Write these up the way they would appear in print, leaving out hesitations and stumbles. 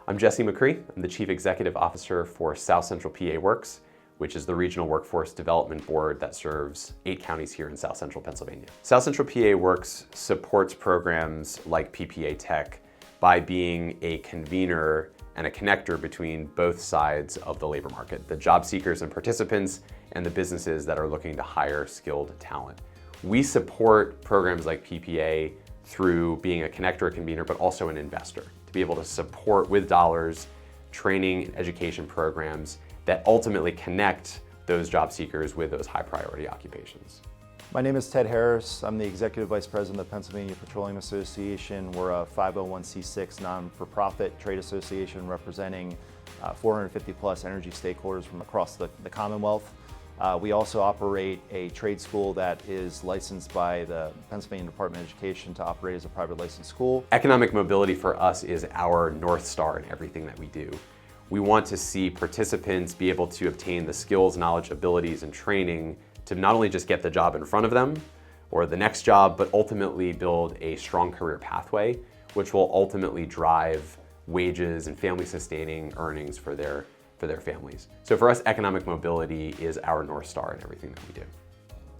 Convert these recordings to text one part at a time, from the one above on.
I'm Jesse McCree. I'm the Chief Executive Officer for South Central PA Works, which is the regional workforce development board that serves 8 counties here in South Central Pennsylvania. South Central PA Works supports programs like PPATEC by being a convener and a connector between both sides of the labor market, the job seekers and participants and the businesses that are looking to hire skilled talent. We support programs like PPA through being a connector, a convener, but also an investor, to be able to support with dollars, training and education programs that ultimately connect those job seekers with those high priority occupations. My name is Ted Harris. I'm the Executive Vice President of the Pennsylvania Petroleum Association. We're a 501c6 non-for-profit trade association representing 450 plus energy stakeholders from across the Commonwealth. We also operate a trade school that is licensed by the Pennsylvania Department of Education to operate as a private licensed school. Economic mobility for us is our North Star in everything that we do. We want to see participants be able to obtain the skills, knowledge, abilities, and training to not only just get the job in front of them or the next job, but ultimately build a strong career pathway, which will ultimately drive wages and family sustaining earnings for their families. So for us, economic mobility is our North Star in everything that we do.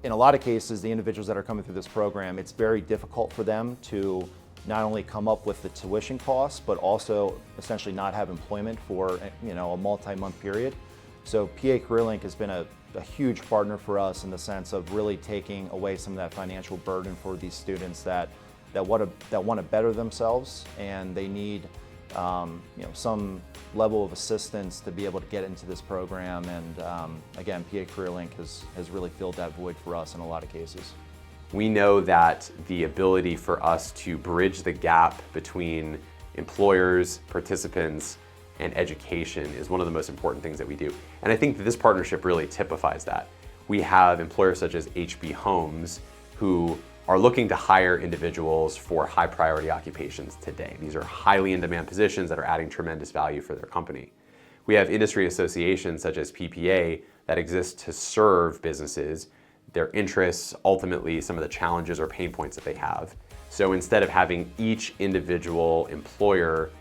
In a lot of cases, the individuals that are coming through this program, it's very difficult for them to not only come up with the tuition costs, but also essentially not have employment for a multi-month period. So PA CareerLink has been a huge partner for us in the sense of really taking away some of that financial burden for these students that want to better themselves, and they need some level of assistance to be able to get into this program. And again, PA CareerLink has really filled that void for us in a lot of cases. We know that the ability for us to bridge the gap between employers, participants, and education is one of the most important things that we do. And I think that this partnership really typifies that. We have employers such as HB Homes who are looking to hire individuals for high priority occupations today. These are highly in demand positions that are adding tremendous value for their company. We have industry associations such as PPA that exist to serve businesses, their interests, ultimately some of the challenges or pain points that they have. So instead of having each individual employer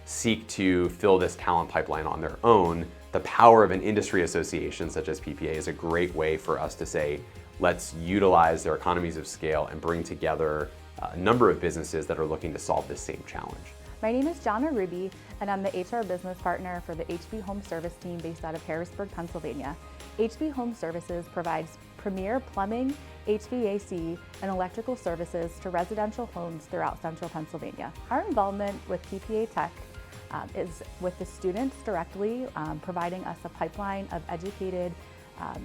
seek to fill this talent pipeline on their own, the power of an industry association such as PPA is a great way for us to say, let's utilize their economies of scale and bring together a number of businesses that are looking to solve this same challenge. My name is Jonna Ruby, and I'm the HR business partner for the HB Home Service team based out of Harrisburg, Pennsylvania. HB Home Services provides premier plumbing, HVAC, and electrical services to residential homes throughout central Pennsylvania. Our involvement with PPATEC is with the students directly, providing us a pipeline of educated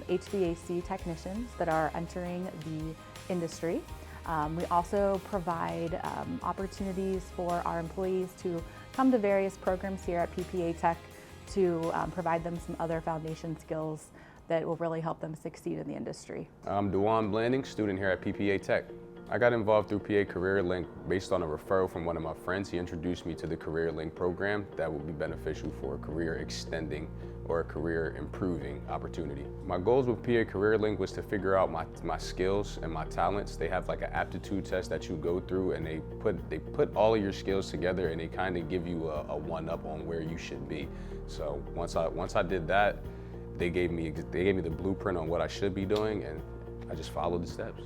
HVAC technicians that are entering the industry. We also provide opportunities for our employees to come to various programs here at PPATEC to provide them some other foundation skills that will really help them succeed in the industry. I'm Dauphin Blanding, student here at PPATEC. I got involved through PA CareerLink based on a referral from one of my friends. He introduced me to the CareerLink program that will be beneficial for a career extending or a career improving opportunity. My goals with PA CareerLink was to figure out my skills and my talents. They have like an aptitude test that you go through, and they put all of your skills together, and they kind of give you a one-up on where you should be. So once I did that, they gave me the blueprint on what I should be doing, and I just followed the steps.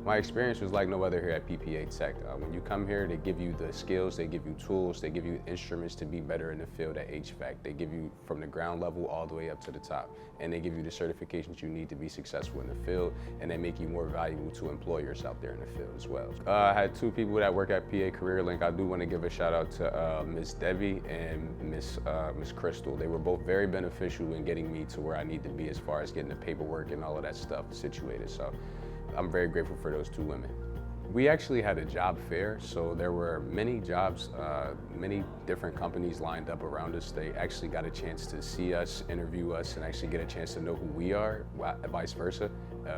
My experience was like no other here at PPATEC. When you come here, they give you the skills, they give you tools, they give you instruments to be better in the field at HVAC. They give you from the ground level all the way up to the top. And they give you the certifications you need to be successful in the field, and they make you more valuable to employers out there in the field as well. I had 2 people that work at PA CareerLink. I do want to give a shout out to Ms. Debbie and Miss Crystal. They were both very beneficial in getting me to where I need to be as far as getting the paperwork and all of that stuff situated. So I'm very grateful for those 2 women. We actually had a job fair, so there were many jobs, many different companies lined up around us. They actually got a chance to see us, interview us, and actually get a chance to know who we are, vice versa.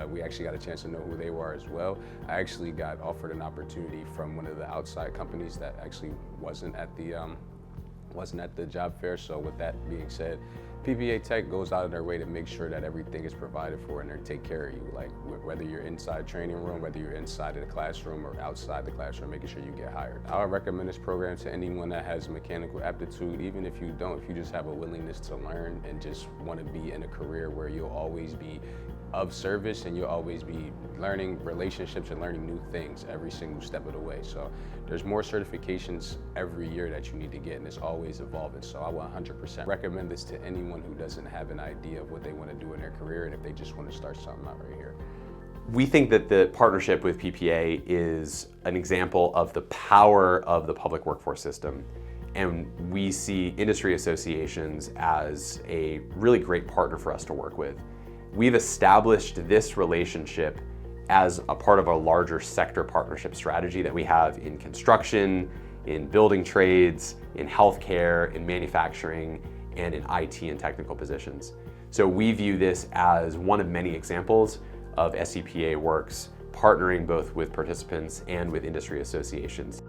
We actually got a chance to know who they were as well. I actually got offered an opportunity from one of the outside companies that actually wasn't at the job fair. So with that being said, PPATEC goes out of their way to make sure that everything is provided for and they take care of you. Like whether you're inside training room, whether you're inside of the classroom or outside the classroom, making sure you get hired. I would recommend this program to anyone that has mechanical aptitude, even if you don't, if you just have a willingness to learn and just want to be in a career where you'll always be of service and you'll always be learning relationships and learning new things every single step of the way. So there's more certifications every year that you need to get, and it's always evolving. So I will 100% recommend this to anyone who doesn't have an idea of what they want to do in their career and if they just want to start something out right here. We think that the partnership with PPA is an example of the power of the public workforce system. And we see industry associations as a really great partner for us to work with. We've established this relationship as a part of a larger sector partnership strategy that we have in construction, in building trades, in healthcare, in manufacturing, and in IT and technical positions. So we view this as one of many examples of SCPA Works partnering both with participants and with industry associations.